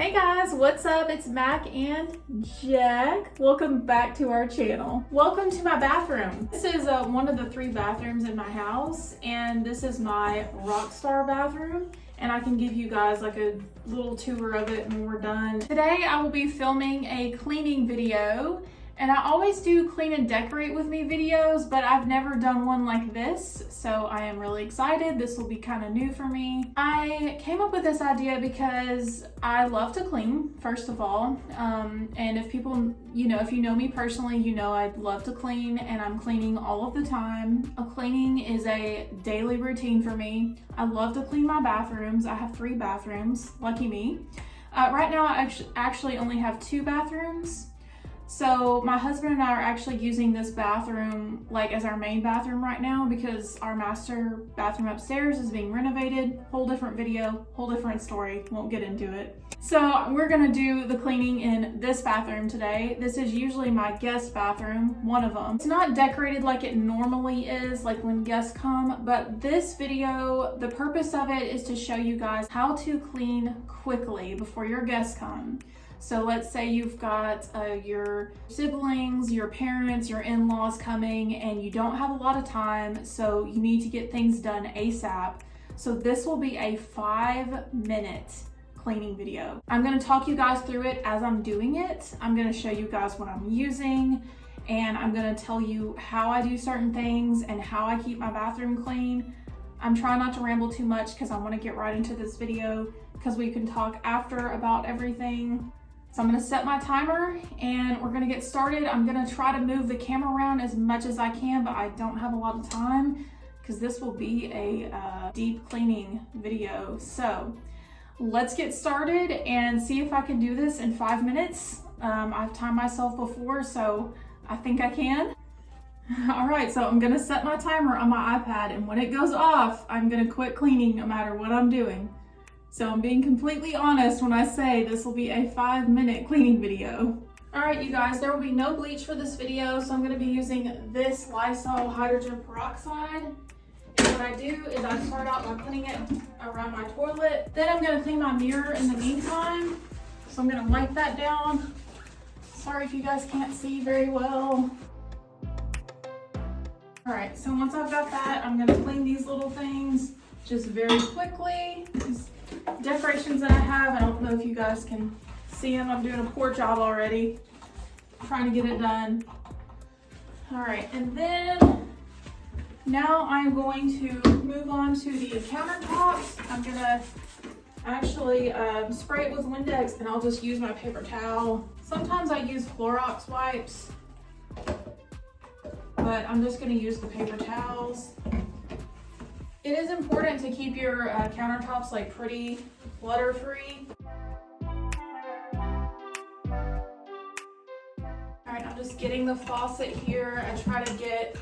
Hey guys, what's up? It's Mac and Jack. Welcome back to our channel. Welcome to my bathroom. This is one of the 3 bathrooms in my house, and this is my Rockstar bathroom. And I can give you guys like a little tour of it when we're done. Today I will be filming a cleaning video. And I always do clean and decorate with me videos, but I've never done one like this, so I am really excited. This will be kind of new for me. I came up with this idea because I love to clean, first of all. And if people, if you know me personally, you know I love to clean, and I'm cleaning all of the time. Cleaning is a daily routine for me. I love to clean my bathrooms. I have 3 bathrooms, lucky me. Right now I actually only have 2 bathrooms. So my husband and I are actually using this bathroom like as our main bathroom right now because our master bathroom upstairs is being renovated. Whole different video, whole different story, won't get into it. So we're gonna do the cleaning in this bathroom today. This is usually my guest bathroom, one of them. It's not decorated like it normally is, like when guests come, but this video, the purpose of it is to show you guys how to clean quickly before your guests come. So let's say you've got your siblings, your parents, your in-laws coming, and you don't have a lot of time, so you need to get things done ASAP. So this will be a 5-minute cleaning video. I'm gonna talk you guys through it as I'm doing it. I'm gonna show you guys what I'm using, and I'm gonna tell you how I do certain things and how I keep my bathroom clean. I'm trying not to ramble too much because I wanna get right into this video because we can talk after about everything. So I'm gonna set my timer and we're gonna get started. I'm gonna try to move the camera around as much as I can, but I don't have a lot of time because this will be a deep cleaning video. So let's get started and see if I can do this in 5 minutes. I've timed myself before, so I think I can. All right, so I'm gonna set my timer on my iPad, and when it goes off, I'm gonna quit cleaning no matter what I'm doing. So I'm being completely honest when I say this will be a 5-minute cleaning video. All right, you guys, there will be no bleach for this video, so I'm gonna be using this Lysol hydrogen peroxide. And what I do is I start out by putting it around my toilet. Then I'm gonna clean my mirror in the meantime. So I'm gonna wipe that down. Sorry if you guys can't see very well. All right, so once I've got that, I'm gonna clean these little things just very quickly. These decorations that I have, I don't know if you guys can see them. I'm doing a poor job already, trying to get it done. All right, and then now I'm going to move on to the countertops. I'm gonna actually spray it with Windex, and I'll just use my paper towel. Sometimes I use Clorox wipes, but I'm just gonna use the paper towels. It is important to keep your countertops like pretty clutter-free. All right, I'm just getting the faucet here. I try to get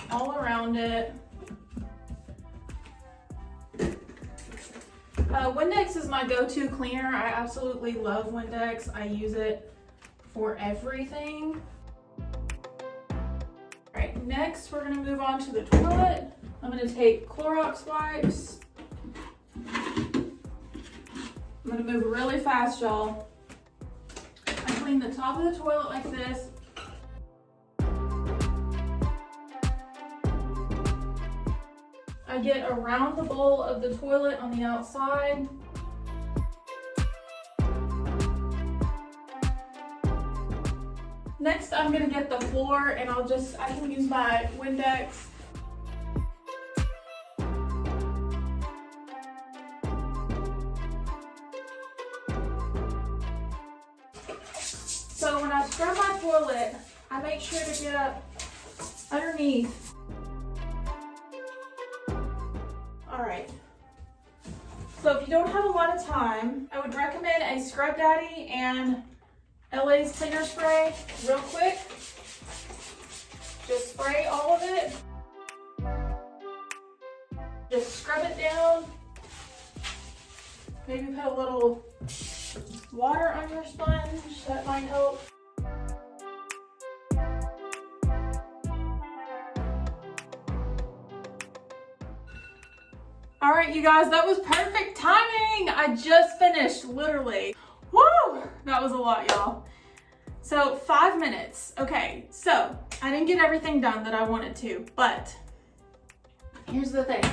all around it. Windex is my go-to cleaner. I absolutely love Windex. I use it for everything. All right, next we're gonna move on to the toilet. I'm gonna take Clorox wipes. I'm gonna move really fast, y'all. I clean the top of the toilet like this. I get around the bowl of the toilet on the outside. Next, I'm gonna get the floor, and I can use my Windex. So when I scrub my toilet, I make sure to get up underneath. All right. So if you don't have a lot of time, I would recommend a Scrub Daddy and LA's cleaner spray real quick. Just spray all of it. Just scrub it down. Maybe put a little water on your sponge, that might help. All right, you guys, that was perfect timing. I just finished, literally. Woo! That was a lot, y'all. So 5 minutes. Okay, so I didn't get everything done that I wanted to, but here's the thing.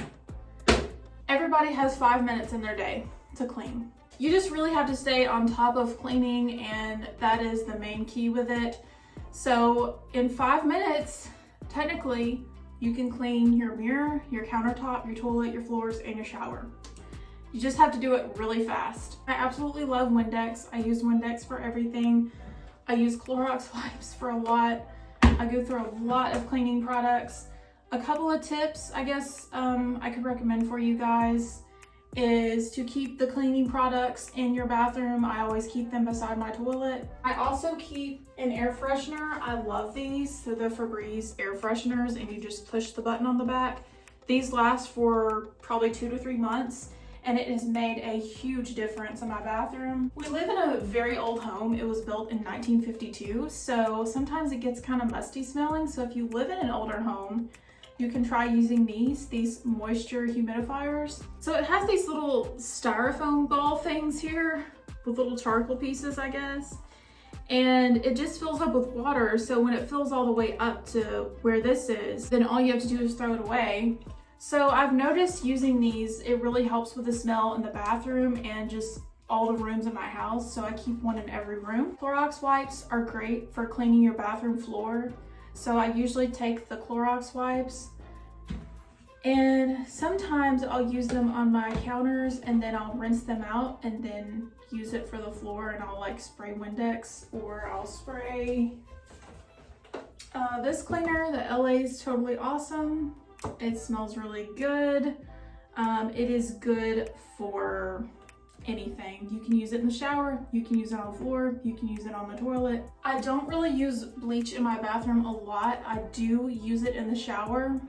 Everybody has 5 minutes in their day to clean. You just really have to stay on top of cleaning, and that is the main key with it. So in 5 minutes, technically, you can clean your mirror, your countertop, your toilet, your floors, and your shower. You just have to do it really fast. I absolutely love Windex. I use Windex for everything. I use Clorox wipes for a lot. I go through a lot of cleaning products. A couple of tips, I guess, I could recommend for you guys is to keep the cleaning products in your bathroom. I always keep them beside my toilet. I also keep an air freshener. I love these. So the Febreze Air Fresheners, and you just push the button on the back. These last for probably 2 to 3 months, and it has made a huge difference in my bathroom. We live in a very old home. It was built in 1952, so sometimes it gets kind of musty smelling. So if you live in an older home, you can try using these moisture humidifiers. So it has these little styrofoam ball things here with little charcoal pieces, I guess. And it just fills up with water. So when it fills all the way up to where this is, then all you have to do is throw it away. So I've noticed using these, it really helps with the smell in the bathroom and just all the rooms in my house. So I keep one in every room. Clorox wipes are great for cleaning your bathroom floor. So I usually take the Clorox wipes, and sometimes I'll use them on my counters, and then I'll rinse them out and then use it for the floor, and I'll like spray Windex, or I'll spray this cleaner. The LA is totally awesome. It smells really good. It is good for anything. You can use it in the shower, you can use it on the floor, you can use it on the toilet. I don't really use bleach in my bathroom a lot. I do use it in the shower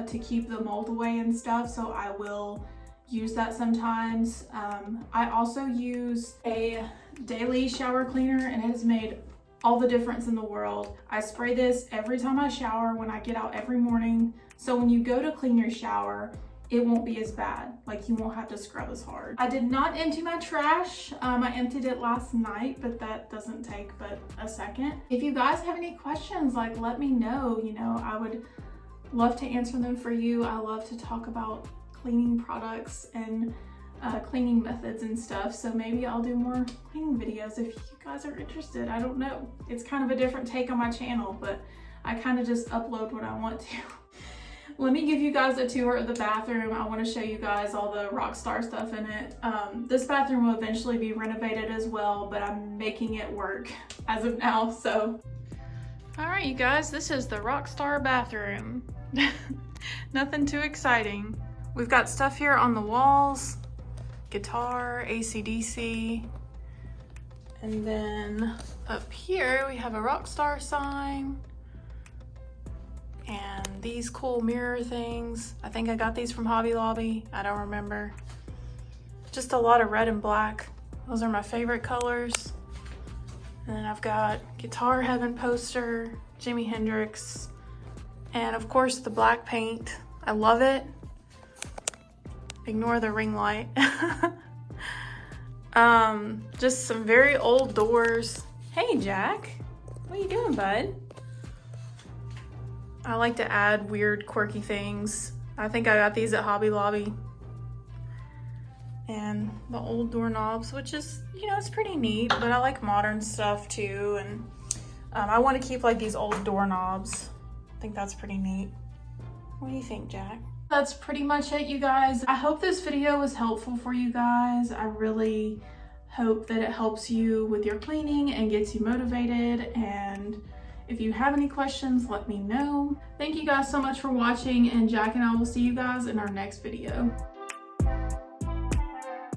to keep the mold away and stuff, so I will use that sometimes. I also use a daily shower cleaner, and it has made all the difference in the world. I spray this every time I shower when I get out every morning, so when you go to clean your shower, it won't be as bad. Like, you won't have to scrub as hard. I did not empty my trash. I emptied it last night, but that doesn't take but a second. If you guys have any questions, like, let me know. You know, I would love to answer them for you. I love to talk about cleaning products and cleaning methods and stuff. So maybe I'll do more cleaning videos if you guys are interested. I don't know. It's kind of a different take on my channel, but I kind of just upload what I want to. Let me give you guys a tour of the bathroom. I want to show you guys all the Rockstar stuff in it. This bathroom will eventually be renovated as well, but I'm making it work as of now, so. All right, you guys, this is the Rockstar bathroom. Nothing too exciting. We've got stuff here on the walls, guitar, AC/DC, and then up here we have a Rockstar sign. And these cool mirror things. I think I got these from Hobby Lobby. I don't remember. Just a lot of red and black. Those are my favorite colors. And then I've got Guitar Heaven poster, Jimi Hendrix, and of course the black paint. I love it. Ignore the ring light. Just some very old doors. Hey Jack, what are you doing, bud? I like to add weird, quirky things. I think I got these at Hobby Lobby. And the old doorknobs, which is, you know, it's pretty neat, but I like modern stuff too. And I want to keep like these old doorknobs. I think that's pretty neat. What do you think, Jack? That's pretty much it, you guys. I hope this video was helpful for you guys. I really hope that it helps you with your cleaning and gets you motivated. And if you have any questions, let me know. Thank you guys so much for watching, and Jack and I will see you guys in our next video.